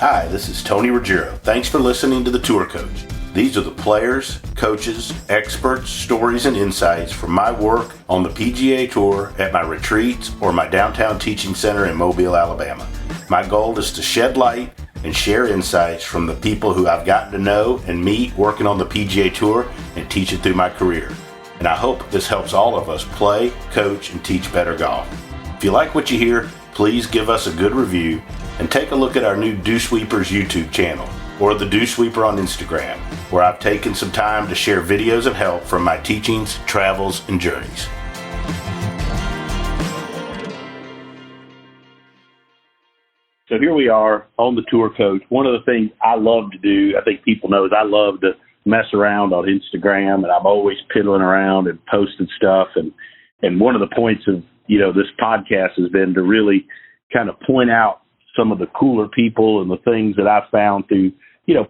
Hi, this is Tony Ruggiero. Thanks for listening to The Tour Coach. These are the players, coaches, experts, stories, and insights from my work on the PGA Tour at my retreats or my downtown teaching center in Mobile, Alabama. My goal is to shed light and share insights from the people who I've gotten to know and meet working on the PGA Tour and teach it through my career. And I hope this helps all of us play, coach, and teach better golf. If you like what you hear, please give us a good review and take a look at our new Dew Sweepers YouTube channel or the Dew Sweeper on Instagram, where I've taken some time to share videos of help from my teachings, travels, and journeys. So here we are on the Tour Coach. One of the things I love to do, I think people know, is I love to mess around on Instagram, and I'm always piddling around and posting stuff. And one of the points of, this podcast has been to really kind of point out some of the cooler people and the things that I've found through,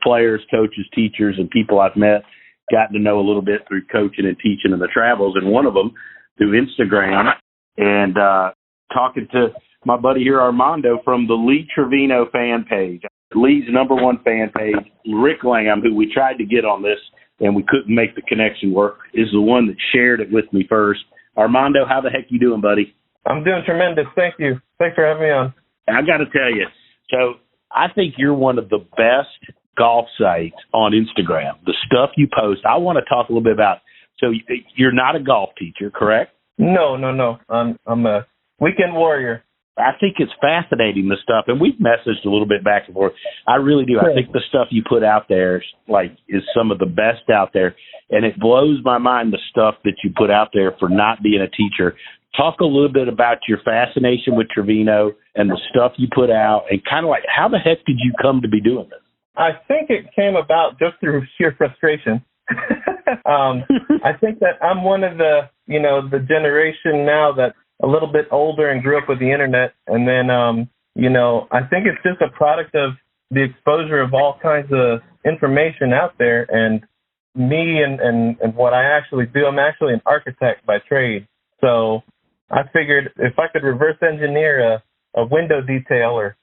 players, coaches, teachers, and people I've met, gotten to know a little bit through coaching and teaching and the travels. And one of them through Instagram and talking to my buddy here, Armando, from the Lee Trevino fan page, Lee's #1 fan page. Rick Lamb, who we tried to get on this and we couldn't make the connection work, is the one that shared it with me first. Armando, how the heck you doing, buddy? I'm doing tremendous. Thank you. Thanks for having me on. I got to tell you, so I think you're one of the best golf sites on Instagram. The stuff you post, I want to talk a little bit about. So you're not a golf teacher, correct? No. I'm a weekend warrior. I think it's fascinating, the stuff, and we've messaged a little bit back and forth. I really do. I think the stuff you put out there is some of the best out there, and it blows my mind, the stuff that you put out there for not being a teacher. Talk a little bit about your fascination with Trevino and the stuff you put out, and kind of like, how the heck did you come to be doing this? I think it came about just through sheer frustration. I think that I'm one of the generation now that's a little bit older and grew up with the internet. And then, I think it's just a product of the exposure of all kinds of information out there. And me and what I actually do, I'm actually an architect by trade. So I figured if I could reverse engineer a window detail or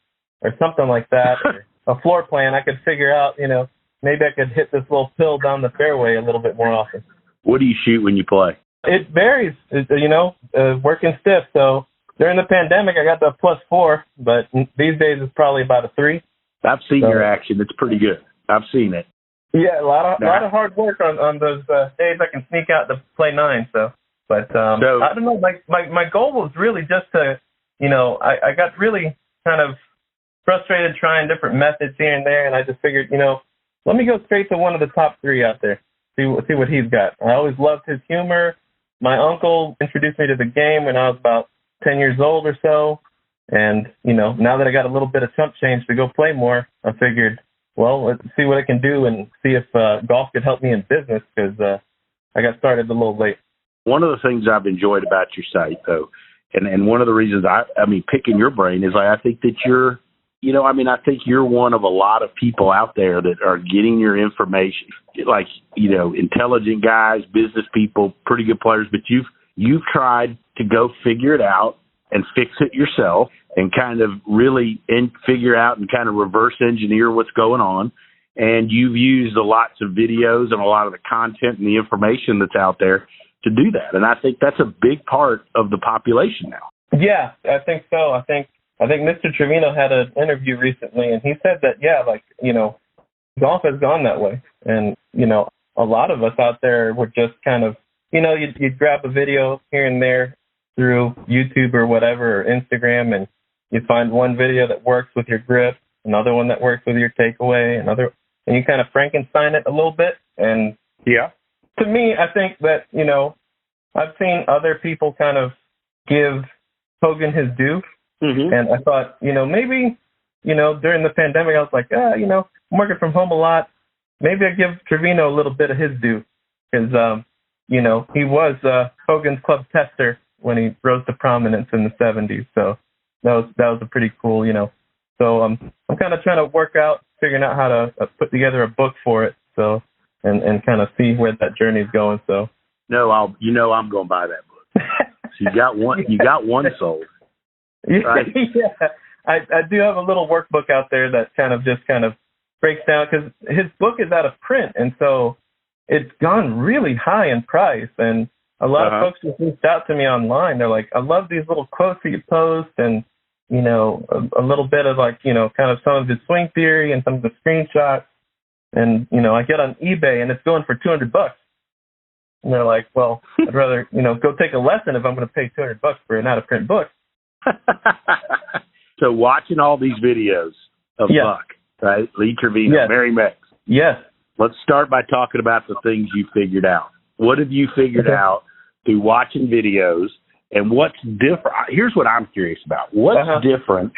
something like that, or a floor plan, I could figure out, maybe I could hit this little pill down the fairway a little bit more often. What do you shoot when you play? It varies, working stiff. So during the pandemic, I got the +4, but these days it's probably about a 3. I've seen your action. It's pretty good. I've seen it. Yeah, a lot of hard work on those days I can sneak out to play 9. So, but I don't know. My goal was really just to, I got really kind of frustrated trying different methods here and there, and I just figured, let me go straight to one of the top 3 out there. See what he's got. I always loved his humor. My uncle introduced me to the game when I was about 10 years old or so. And, now that I got a little bit of chump change to go play more, I figured, well, let's see what I can do and see if golf could help me in business, because I got started a little late. One of the things I've enjoyed about your site, though, and one of the reasons I picking your brain is I think that you're, I think you're one of a lot of people out there that are getting your information, intelligent guys, business people, pretty good players, but you've tried to go figure it out and fix it yourself and kind of really figure out and kind of reverse engineer what's going on. And you've used lots of videos and a lot of the content and the information that's out there to do that. And I think that's a big part of the population now. Yeah, I think so. I think Mr. Trevino had an interview recently, and he said that, golf has gone that way. And, a lot of us out there were just kind of, you'd grab a video here and there through YouTube or whatever, or Instagram, and you find one video that works with your grip, another one that works with your takeaway, and you kind of Frankenstein it a little bit. And yeah, to me, I think that, I've seen other people kind of give Hogan his due. Mm-hmm. And I thought, maybe, during the pandemic, I was like, I'm working from home a lot. Maybe I give Trevino a little bit of his due, because, he was Hogan's club tester when he rose to prominence in the 70s. So that was a pretty cool, So I'm kind of trying to work out, figuring out how to put together a book for it. So and kind of see where that journey is going. So no, I'm going to buy that book. So you got one sold. Right? Yeah, I do have a little workbook out there that kind of breaks down, because his book is out of print, and so it's gone really high in price. And a lot of folks just reached out to me online. They're like, I love these little quotes that you post, and you know, a little bit of like, you know, kind of some of his swing theory and some of the screenshots. And, you know, I get on eBay and it's going for $200. And they're like, well, I'd rather, you know, go take a lesson if I'm going to pay $200 for an out-of-print book. So watching all these videos of Buck, right? Lee Trevino, Mary Mex. Yes. Let's start by talking about the things you figured out. What have you figured out through watching videos, and what's different? Here's what I'm curious about. What's different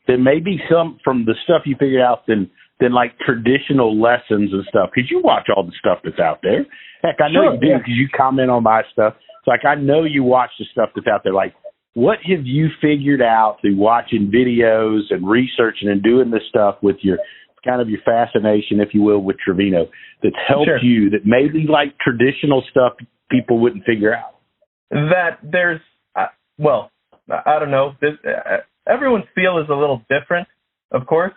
than maybe some from the stuff you figured out than like traditional lessons and stuff? Because you watch all the stuff that's out there. Heck, I know you do, because you comment on my stuff. It's like, I know you watch the stuff that's out there. Like, what have you figured out through watching videos and researching and doing this stuff with your kind of your fascination, if you will, with Trevino, that's helped you that maybe like traditional stuff people wouldn't figure out? That there's, well, I don't know. Everyone's feel is a little different, of course.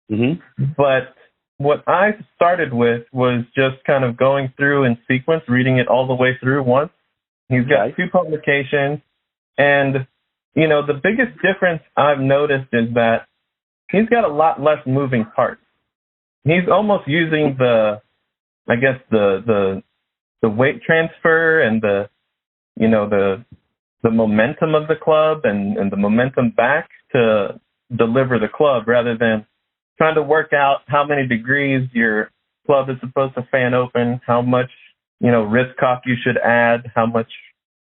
But what I started with was just kind of going through in sequence, reading it all the way through once. He's got 2 publications. And, you know, the biggest difference I've noticed is that he's got a lot less moving parts. He's almost using the weight transfer and the momentum of the club and the momentum back to deliver the club, rather than trying to work out how many degrees your club is supposed to fan open, how much, you know, wrist cock you should add, how much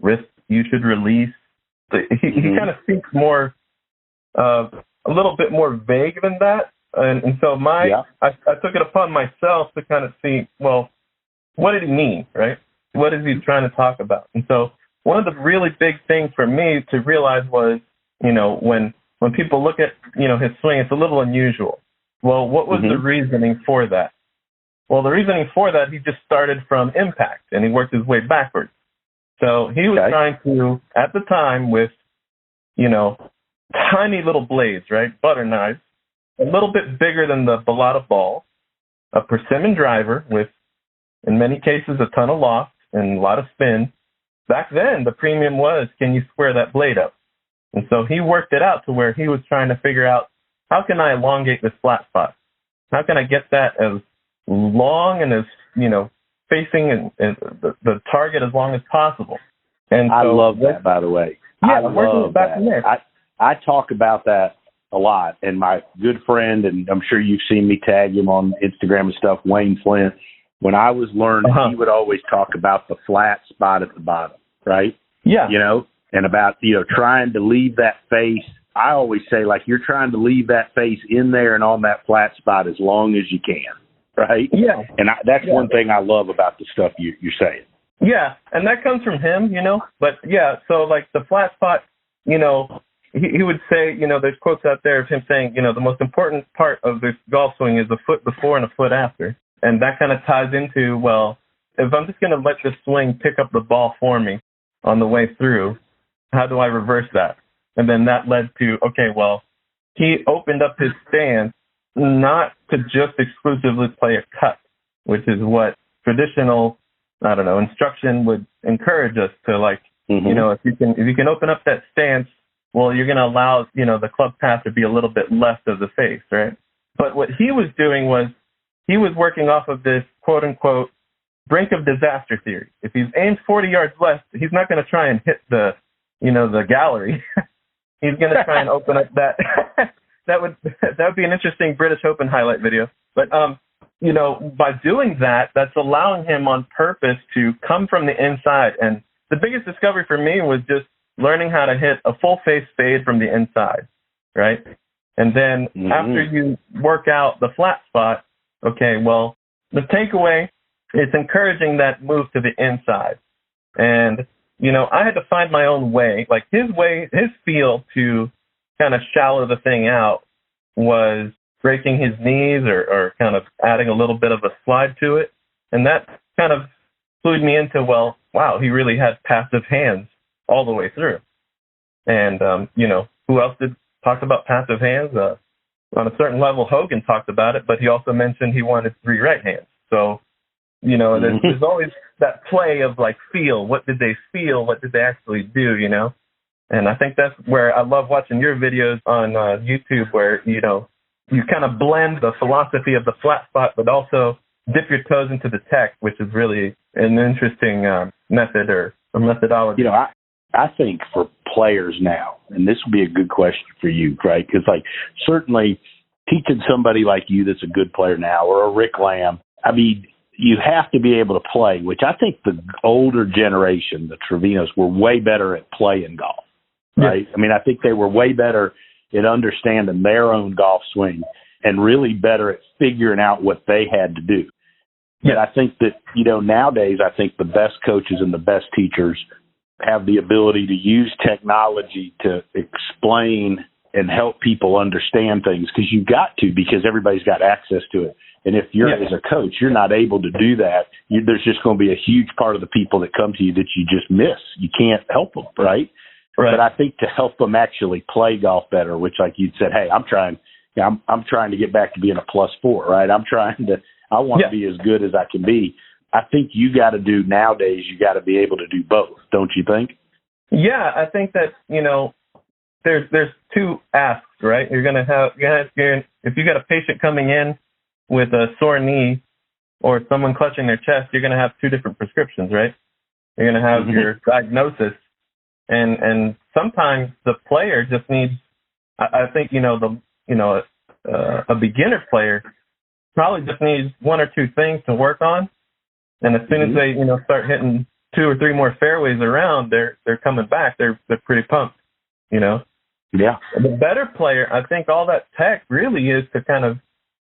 wrist you should release. He kind of speaks more, a little bit more vague than that. And so I took it upon myself to kind of see, well, what did he mean, right? What is he trying to talk about? And so one of the really big things for me to realize was, you know, when people look at, you know, his swing, it's a little unusual. Well, what was the reasoning for that? Well, the reasoning for that, he just started from impact and he worked his way backwards. So he was trying to, at the time, with, you know, tiny little blades, right? Butter knives, a little bit bigger than the balata ball, a persimmon driver with, in many cases, a ton of loft and a lot of spin. Back then, the premium was, can you square that blade up? And so he worked it out to where he was trying to figure out, how can I elongate this flat spot? How can I get that as long and as, you know, facing the target as long as possible? And so, I love that, by the way. Yeah, I'm working it back from there. I talk about that a lot, and my good friend, and I'm sure you've seen me tag him on Instagram and stuff, Wayne Flint, when I was learning, he would always talk about the flat spot at the bottom, right? Yeah. You know, and about, you know, trying to leave that face. I always say, like, you're trying to leave that face in there and on that flat spot as long as you can, right? Yeah. And that's one thing I love about the stuff you're saying. Yeah, and that comes from him, you know. But, yeah, so, like, the flat spot, you know, he would say, you know, there's quotes out there of him saying, you know, the most important part of this golf swing is a foot before and a foot after. And that kind of ties into, well, if I'm just going to let this swing pick up the ball for me on the way through, how do I reverse that? And then that led to, okay, well, he opened up his stance not to just exclusively play a cut, which is what traditional, I don't know, instruction would encourage us to, like, you know, if you can open up that stance, well, you're going to allow, you know, the club path to be a little bit left of the face, right? But what he was doing was he was working off of this quote unquote brink of disaster theory. If he's aimed 40 yards left, he's not going to try and hit the, you know, the gallery. He's going to try and open up that. that would be an interesting British Open highlight video. But, you know, by doing that, that's allowing him on purpose to come from the inside. And the biggest discovery for me was just learning how to hit a full face fade from the inside, right? And then after you work out the flat spot, okay, well, the takeaway is encouraging that move to the inside. And, you know, I had to find my own way. Like his feel to kind of shallow the thing out was breaking his knees or kind of adding a little bit of a slide to it. And that kind of clued me into, well, wow, he really had passive hands all the way through. And, you know, who else did talked about passive hands. On a certain level, Hogan talked about it, but he also mentioned he wanted 3 right hands. So, you know, there's always that play of like feel. What did they feel? What did they actually do? You know, and I think that's where I love watching your videos on YouTube, where you know you kind of blend the philosophy of the flat spot, but also dip your toes into the tech, which is really an interesting method or methodology. You know, I think for players now, and this would be a good question for you, right? Because, like, certainly teaching somebody like you that's a good player now, or a Rick Lamb, I mean, you have to be able to play, which I think the older generation, the Trevinos, were way better at playing golf, right? Yeah. I mean, I think they were way better at understanding their own golf swing and really better at figuring out what they had to do. Yeah. But I think that, you know, nowadays, I think the best coaches and the best teachers have the ability to use technology to explain and help people understand things, because you've got to, because everybody's got access to it. And if you're, as a coach, you're not able to do that, there's just going to be a huge part of the people that come to you that you just miss. You can't help them, right? But I think to help them actually play golf better, which, like you said, hey, I'm trying to get back to being a +4, right? I want to be as good as I can be. I think you got to do nowadays, you got to be able to do both, don't you think? Yeah, I think that, you know, there's 2 asks, right? If you got a patient coming in with a sore knee or someone clutching their chest, you're going to have 2 different prescriptions, right? You're going to have your diagnosis, and sometimes the player just needs, I think, a beginner player probably just needs 1 or 2 things to work on. And as soon as they, start hitting 2 or 3 more fairways around, they're coming back. They're pretty pumped, Yeah. The better player, I think all that tech really is to kind of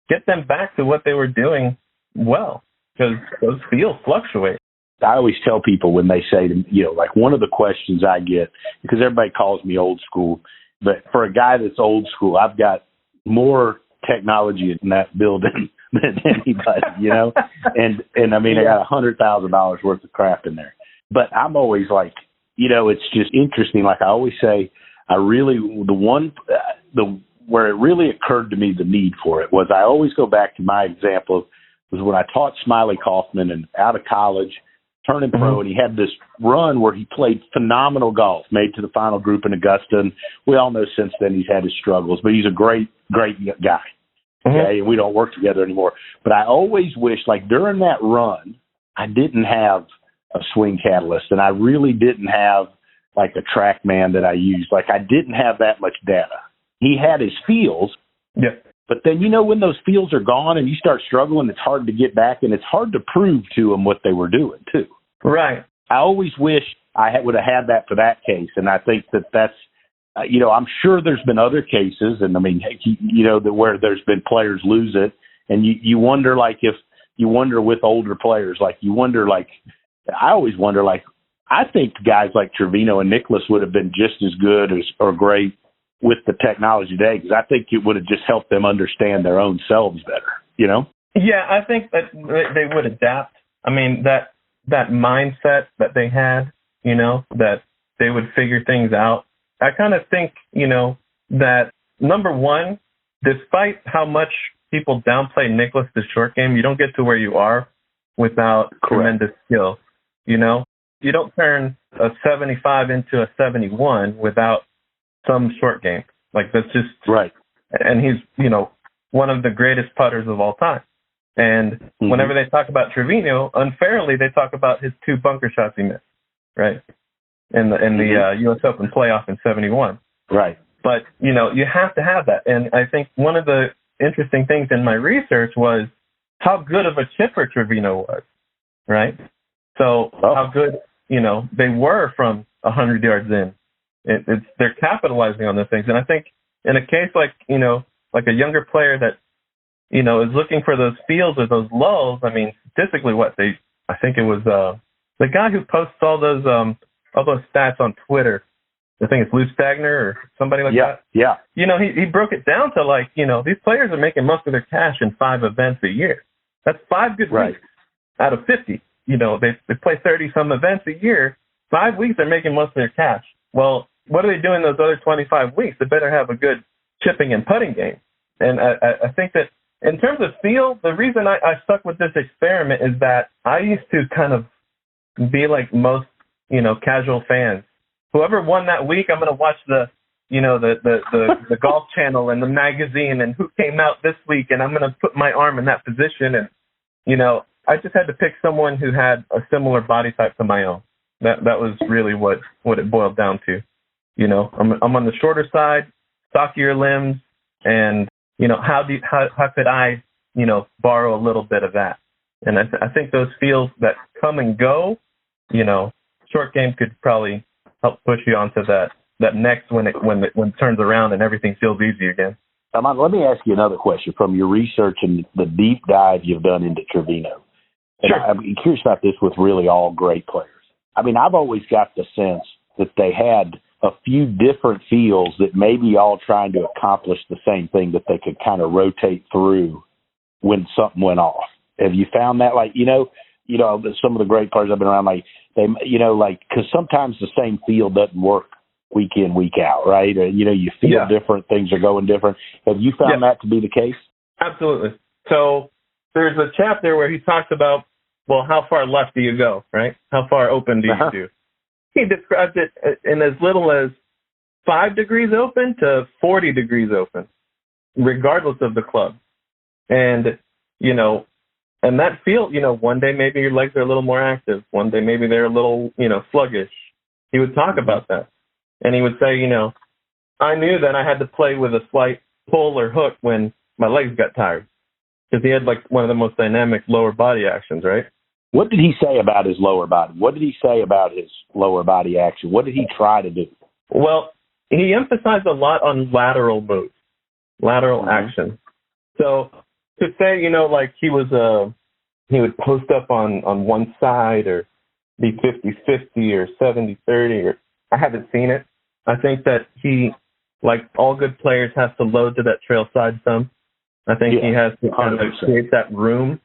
get them back to what they were doing well, because those fields fluctuate. I always tell people when they say, like, one of the questions I get, because everybody calls me old school, but for a guy that's old school, I've got more technology in that building than anybody, and I mean, I got $100,000 worth of crap in there. But I'm always like, it's just interesting. Like I always say, where it really occurred to me the need for it was, I always go back to my example was when I taught Smiley Kaufman and out of college, turning pro, and he had this run where he played phenomenal golf, made to the final group in Augusta, and we all know since then he's had his struggles, but he's a great guy. Okay, and we don't work together anymore. But I always wish, like during that run, I didn't have a swing catalyst, and I really didn't have like a TrackMan that I used. Like I didn't have that much data. He had his feels, but then when those feels are gone and you start struggling, it's hard to get back, and it's hard to prove to them what they were doing too. Right. I always wish I would have had that for that case, and I think that's. I'm sure there's been other cases, and I mean, where there's been players lose it, and you wonder, like, if you wonder with older players, like you wonder, like, I always wonder, like, I think guys like Trevino and Nicklaus would have been just as good or great with the technology today, because I think it would have just helped them understand their own selves better, Yeah, I think that they would adapt. I mean, that mindset that they had, that they would figure things out. I kind of think, that number one, despite how much people downplay Nicklaus' short game, you don't get to where you are without tremendous skill. You don't turn a 75 into a 71 without some short game. Like, that's just right. And he's, one of the greatest putters of all time. And whenever they talk about Trevino, unfairly, they talk about his 2 bunker shots he missed, right? In the U.S. Open playoff in 71. Right. But, you have to have that. And I think one of the interesting things in my research was how good of a chipper Trevino was, right? So how good, they were from 100 yards in. They're capitalizing on those things. And I think in a case like, like a younger player that, is looking for those feels or those lulls, I mean, statistically I think it was the guy who posts all those stats on Twitter. I think it's Lou Stagner or somebody like that. Yeah. He broke it down to, like, these players are making most of their cash in 5 events a year. That's 5 good weeks out of 50. They play 30-some events a year. 5 weeks they're making most of their cash. Well, what are they doing those other 25 weeks? They better have a good chipping and putting game. And I think that in terms of feel, the reason I stuck with this experiment is that I used to kind of be like most, casual fans. Whoever won that week, I'm going to watch the Golf Channel and the magazine and who came out this week, and I'm going to put my arm in that position. And, I just had to pick someone who had a similar body type to my own. That was really what it boiled down to. I'm on the shorter side, stockier limbs, and, how could I, borrow a little bit of that? And I think those feels that come and go, short game could probably help push you onto that next when it turns around and everything feels easy again. Armando, let me ask you another question from your research and the deep dive you've done into Trevino. And sure. I'm curious about this with really all great players. I mean, I've always got the sense that they had a few different feels that maybe all trying to accomplish the same thing that they could kind of rotate through when something went off. Have you found that? Like, some of the great players I've been around, like they, because sometimes the same feel doesn't work week in, week out, right? Or, you feel different, things are going different. Have you found that to be the case? Absolutely. So there's a chapter where he talks about, well, how far left do you go, right? How far open do you do? He describes it in as little as 5 degrees open to 40 degrees open, regardless of the club. And, and that feel, one day maybe your legs are a little more active. One day maybe they're a little, sluggish. He would talk about that. And he would say, I knew that I had to play with a slight pull or hook when my legs got tired. Because he had like one of the most dynamic lower body actions, right? What did he say about his lower body? What did he say about his lower body action? What did he try to do? Well, he emphasized a lot on lateral moves, lateral action. So to say, like he would post up on one side or be 50-50 or 70-30, or I haven't seen it. I think that he, like all good players, has to load to that trail side some. I think he has to kind of create that room.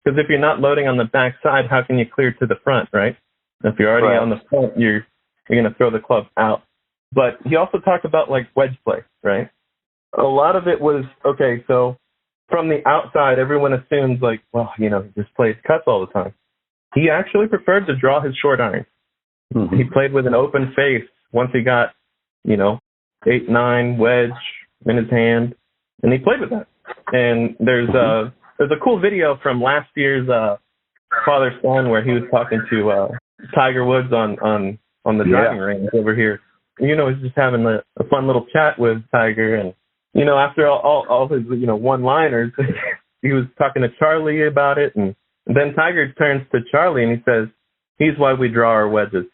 Because if you're not loading on the back side, how can you clear to the front, right? If you're already on the front, you're going to throw the club out. But he also talked about like wedge play, right? A lot of it was, okay, so from the outside, everyone assumes like, well, he just plays cuts all the time. He actually preferred to draw his short iron. Mm-hmm. He played with an open face once he got, 8-9 wedge in his hand, and he played with that. And there's a cool video from last year's father-son where he was talking to Tiger Woods on the driving range over here. He's just having a fun little chat with Tiger, and after all his one-liners, he was talking to Charlie about it, and then Tiger turns to Charlie and he says, "He's why we draw our wedges."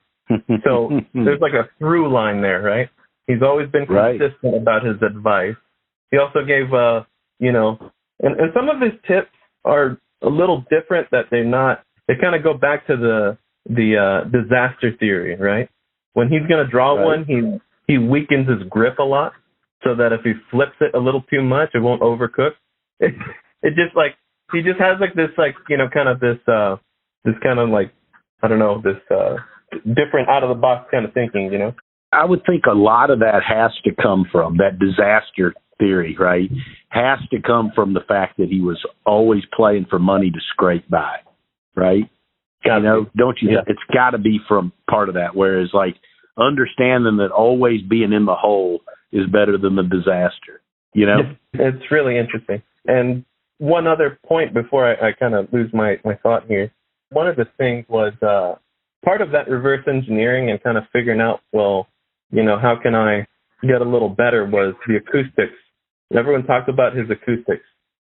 So there's like a through line there, right? He's always been consistent about his advice. He also gave, and some of his tips are a little different. That they kind of go back to the disaster theory, right? When he's going to draw one, he weakens his grip a lot, so that if he flips it a little too much, it won't overcook. It just like he just has like this kind of this kind of like this different out of the box kind of thinking, I would think a lot of that has to come from that disaster theory, right? Has to come from the fact that he was always playing for money to scrape by, right? Don't you? Yeah. It's got to be from part of that. Whereas, like, understanding that always being in the hole is better than the disaster. It's really interesting. And one other point before I kind of lose my thought here. One of the things was part of that reverse engineering and kind of figuring out, well, how can I get a little better was the acoustics. Everyone talked about his acoustics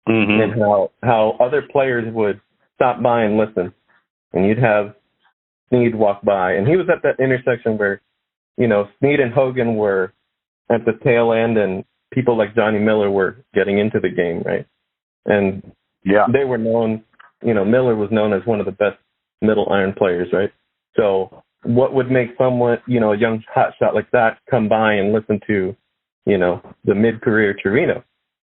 and how other players would stop by and listen. And you'd have Snead walk by. And he was at that intersection where, Snead and Hogan were at the tail end and people like Johnny Miller were getting into the game, right? And they were known, Miller was known as one of the best middle iron players, right? So what would make someone, a young hotshot like that come by and listen to, the mid-career Trevino?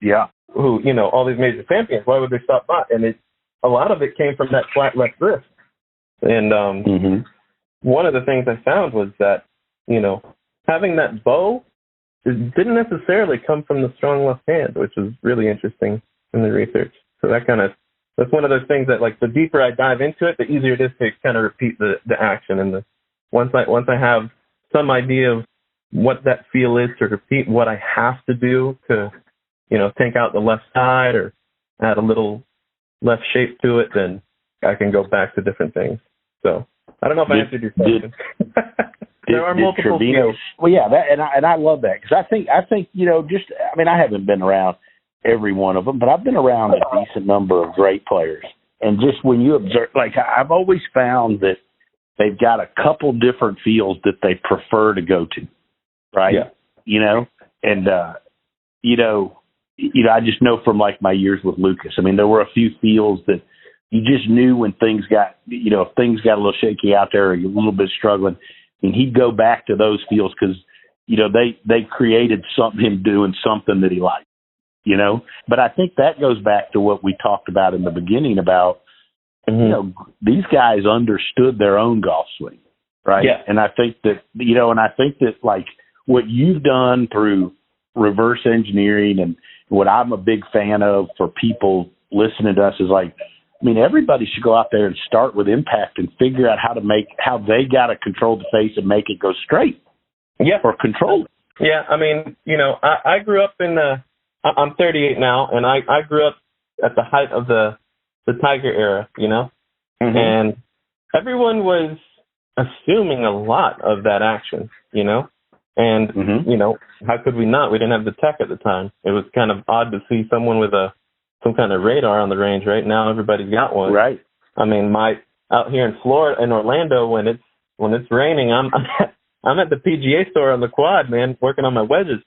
Yeah. Who, all these major champions, why would they stop by? And a lot of it came from that flat left wrist. And one of the things I found was that, having that bow it didn't necessarily come from the strong left hand, which was really interesting in the research. So that's one of those things that, like, the deeper I dive into it, the easier it is to kind of repeat the action. And once I have some idea of what that feel is, to repeat what I have to do to, take out the left side or add a little left shape to it, then I can go back to different things. So I don't know if I answered your question. There are multiple Trevino, fields. Well, yeah, and I love that, because I think I haven't been around every one of them, but I've been around a decent number of great players. And just when you observe, like, I've always found that they've got a couple different fields that they prefer to go to, right? Yeah. And I just know from, like, my years with Lucas. I mean, there were a few fields that you just knew when things got, if things got a little shaky out there or you're a little bit struggling, and he'd go back to those fields because, they created him doing something that he liked, But I think that goes back to what we talked about in the beginning about, these guys understood their own golf swing, right? Yeah. And I think that, like, what you've done through reverse engineering and what I'm a big fan of for people listening to us is, like, I mean, everybody should go out there and start with impact and figure out how they got to control the face and make it go straight. Yeah. Or control it. Yeah. I mean, I grew up I'm 38 now, and I grew up at the height of the Tiger era, and everyone was assuming a lot of that action, and, how could we not? We didn't have the tech at the time. It was kind of odd to see someone with some kind of radar on the range. Right now, everybody's got one. Right. I mean, out here in Florida, in Orlando, when it's raining, I'm at the PGA store on the quad, man, working on my wedges.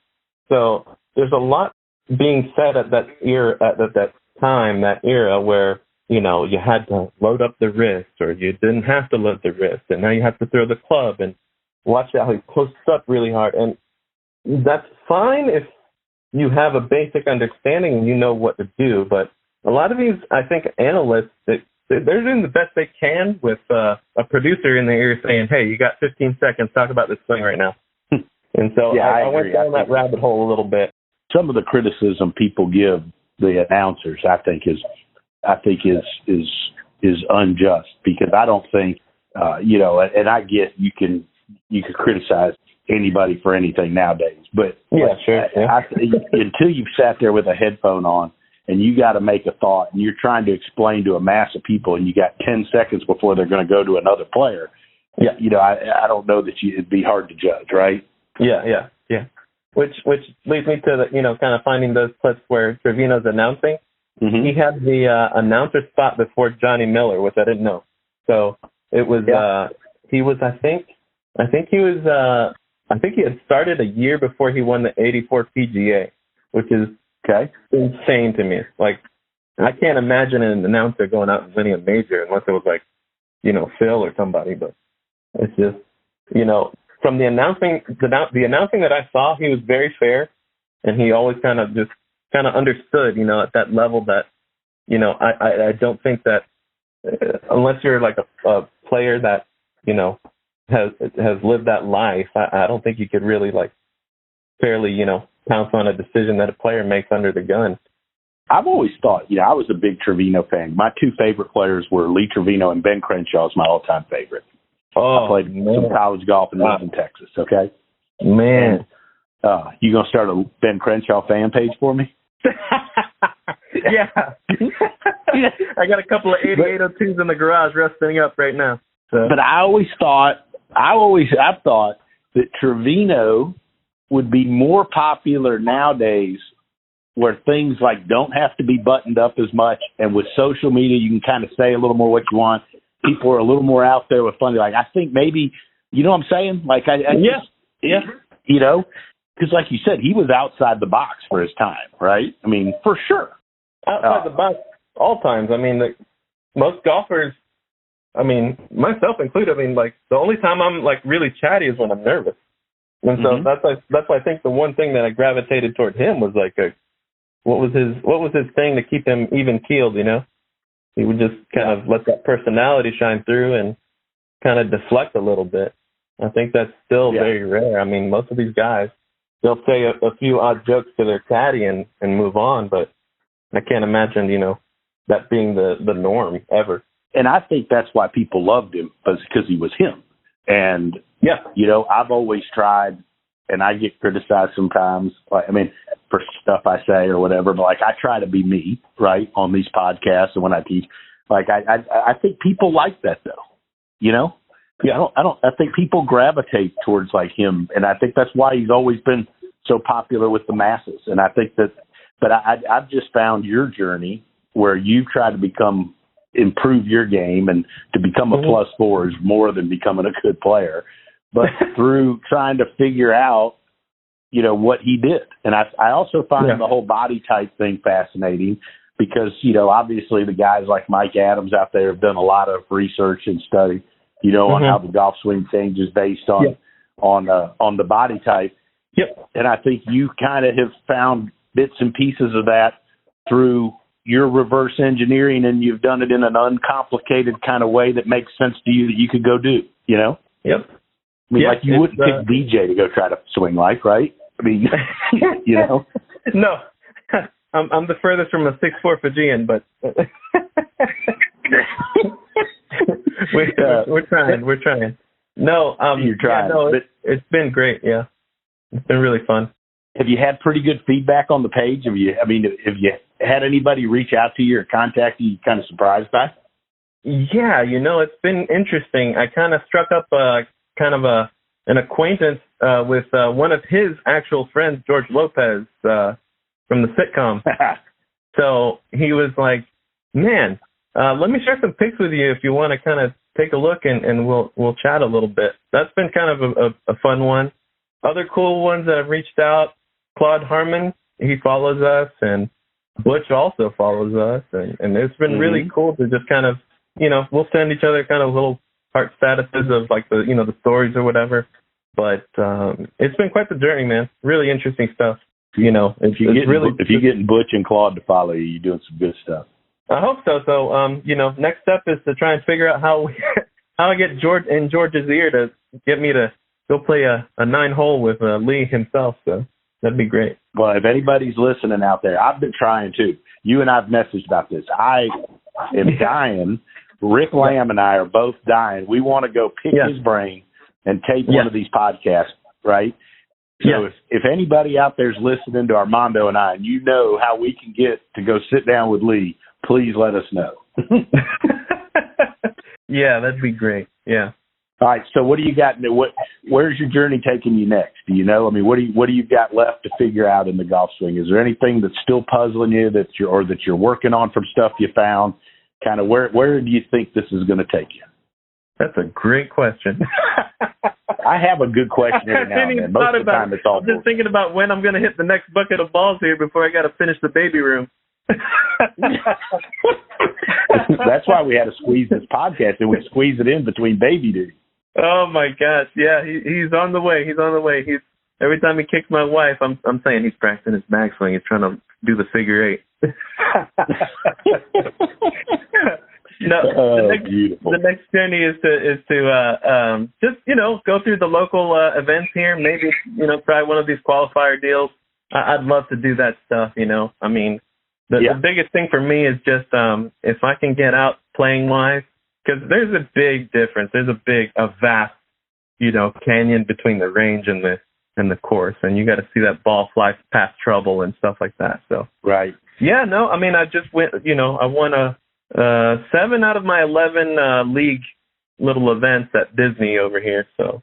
So there's a lot being said at that era where, you had to load up the wrist, or you didn't have to load the wrist, and now you have to throw the club and watch how he posts up really hard. And that's fine if you have a basic understanding and you know what to do. But a lot of these, I think, analysts, they're doing the best they can with a producer in their ear saying, hey, you got 15 seconds, talk about this thing right now. And so I went down that rabbit hole a little bit. Some of the criticism people give the announcers, I think is unjust, because I don't think, and I get you can criticize anybody for anything nowadays, but yeah, sure. Yeah. Until you've sat there with a headphone on and you got to make a thought and you're trying to explain to a mass of people and you got 10 seconds before they're going to go to another player, I don't know that it'd be hard to judge, right? Yeah. Which leads me to kind of finding those clips where Trevino's announcing. Mm-hmm. He had the announcer spot before Johnny Miller, which I didn't know. So it was he was I think he had started a year before he won the '84 PGA, which is insane to me. Like, I can't imagine an announcer going out and winning a major unless it was like, Phil or somebody. But it's just, from the announcing that I saw, he was very fair, and he always kind of understood, at that level that, I don't think that unless you're like a player that, has lived that life, I don't think you could really like fairly, pounce on a decision that a player makes under the gun. I've always thought, I was a big Trevino fan. My two favorite players were Lee Trevino and Ben Crenshaw is my all-time favorite. I played some college golf and lived in Texas, okay? Man. You going to start a Ben Crenshaw fan page for me? Yeah. I got a couple of 8802s in the garage resting up right now. So. But I've thought that Trevino would be more popular nowadays, where things like don't have to be buttoned up as much, and with social media you can kind of say a little more what you want. People are a little more out there with fun. Like, I think maybe, you know what I'm saying? Like, because like you said, he was outside the box for his time, right? I mean, for sure. Outside the box all times. I mean, most golfers, I mean, myself included, I mean, like, the only time I'm, like, really chatty is when I'm nervous. And so that's why I think the one thing that I gravitated toward him was, like, what was his thing to keep him even-keeled, He would just kind of let that personality shine through and kind of deflect a little bit. I think that's still very rare. I mean, most of these guys, they'll say a few odd jokes to their caddy and move on, but I can't imagine, that being the norm ever. And I think that's why people loved him, because he was him. And, I've always tried, and I get criticized sometimes, for stuff I say or whatever, but I try to be me, right, on these podcasts and when I teach. I think people like that though, Yeah, I think people gravitate towards him, and I think that's why he's always been so popular with the masses. And I think that, but I've just found your journey where you try to improve your game, and to become a +4 is more than becoming a good player, but through trying to figure out, what he did. And I also find the whole body type thing fascinating, because, obviously the guys like Mike Adams out there have done a lot of research and study, on how the golf swing changes based on the body type. Yep. And I think you kind of have found bits and pieces of that through your reverse engineering, and you've done it in an uncomplicated kind of way that makes sense to you that you could go do, Yep. I mean, you wouldn't pick DJ to go try to swing right? I mean, No, I'm the furthest from a 6'4" Fijian, but we're trying. No, you're trying. It's been great. Yeah, it's been really fun. Have you had pretty good feedback on the page? Have you had anybody reach out to you or contact you kind of surprised by? Yeah, it's been interesting. I kind of struck up an acquaintance with one of his actual friends, George Lopez, from the sitcom. So he was like, man, let me share some pics with you if you want to kind of take a look, and we'll chat a little bit. That's been kind of a fun one. Other cool ones that have reached out, Claude Harmon, he follows us, and Butch also follows us, and it's been really cool to just kind of, we'll send each other kind of little heart statuses of the stories or whatever. But it's been quite the journey, man. Really interesting stuff. If you're getting Butch and Claude to follow you, you're doing some good stuff. I hope so. So, next step is to try and figure out how I get George's ear to get me to go play a 9-hole with Lee himself. So that'd be great. Well, if anybody's listening out there, I've been trying to. You and I've messaged about this. I am dying. Rick Lamb and I are both dying. We want to go pick his brain and tape one of these podcasts, right? So if anybody out there is listening to Armando and I, and you know how we can get to go sit down with Lee, please let us know. Yeah, that'd be great. Yeah. All right. So what do you got? Where's your journey taking you next? Do you know? I mean, what do you got left to figure out in the golf swing? Is there anything that's still puzzling you that you're working on from stuff you found? Kind of where do you think this is going to take you? That's a great question. I have a good question every now and then. Most of the time it's all I'm just thinking about when I'm going to hit the next bucket of balls here before I got to finish the baby room. That's why we had to squeeze this podcast, and we squeeze it in between baby duty. Oh my gosh, yeah, he's on the way. He's on the way. Every time he kicks my wife, I'm saying he's practicing his backswing. He's trying to do the figure 8. No, the next journey is to just go through the local events here. Maybe try one of these qualifier deals. I'd love to do that stuff. I mean, the biggest thing for me is just if I can get out playing wise, because there's a big difference. There's a vast canyon between the range and the course, and you got to see that ball fly past trouble and stuff like that. So right, yeah, no, I mean, I just went. I won a 7 out of my 11 league little events at Disney over here. So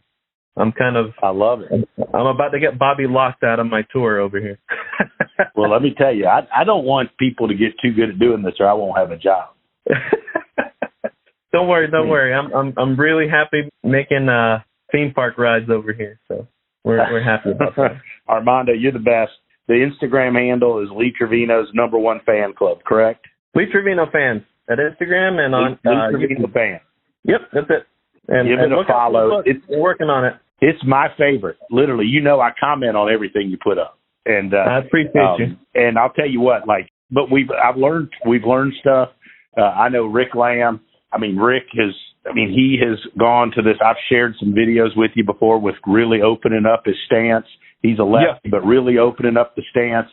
I love it. I'm about to get Bobby locked out of my tour over here. Well, let me tell you, I don't want people to get too good at doing this, or I won't have a job. Don't worry. I'm really happy making theme park rides over here. So we're happy about that. Armando, you're the best. The Instagram handle is Lee Trevino's #1 fan club, correct? Lee Trevino fans at Instagram and on Lee Trevino fans. Yep, that's it. And give it a follow. We're working on it. It's my favorite. Literally, I comment on everything you put up, and I appreciate you. And I'll tell you what, we've learned stuff. I know Rick Lamb. He has gone to this. I've shared some videos with you before with really opening up his stance. He's a lefty, but really opening up the stance,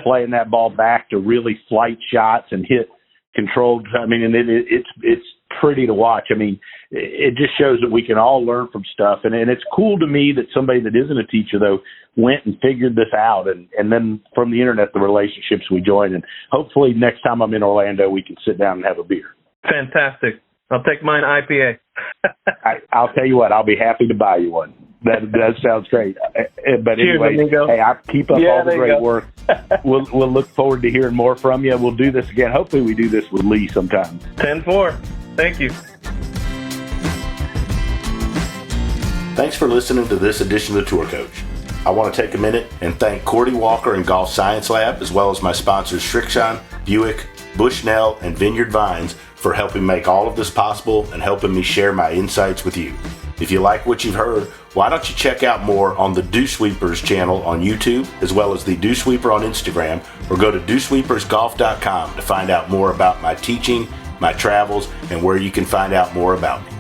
playing that ball back to really flight shots and hit controlled. I mean, and it's pretty to watch. I mean, it just shows that we can all learn from stuff. And it's cool to me that somebody that isn't a teacher, though, went and figured this out. And then from the internet, the relationships we join. And hopefully next time I'm in Orlando, we can sit down and have a beer. Fantastic. I'll take mine IPA. I'll tell you what, I'll be happy to buy you one. That sounds great. But cheers, anyway, amigo. hey, I keep up all the great go. work. We'll look forward to hearing more from you. We'll do this again. Hopefully we do this with Lee sometime. 10-4. Thank you. Thanks for listening to this edition of the Tour Coach. I want to take a minute and thank Cordy Walker and Golf Science Lab, as well as my sponsors Shrixon, Buick, Bushnell, and Vineyard Vines for helping make all of this possible and helping me share my insights with you. If you like what you've heard, why don't you check out more on the Dew Sweepers channel on YouTube, as well as the Dew Sweeper on Instagram, or go to dewsweepersgolf.com to find out more about my teaching, my travels, and where you can find out more about me.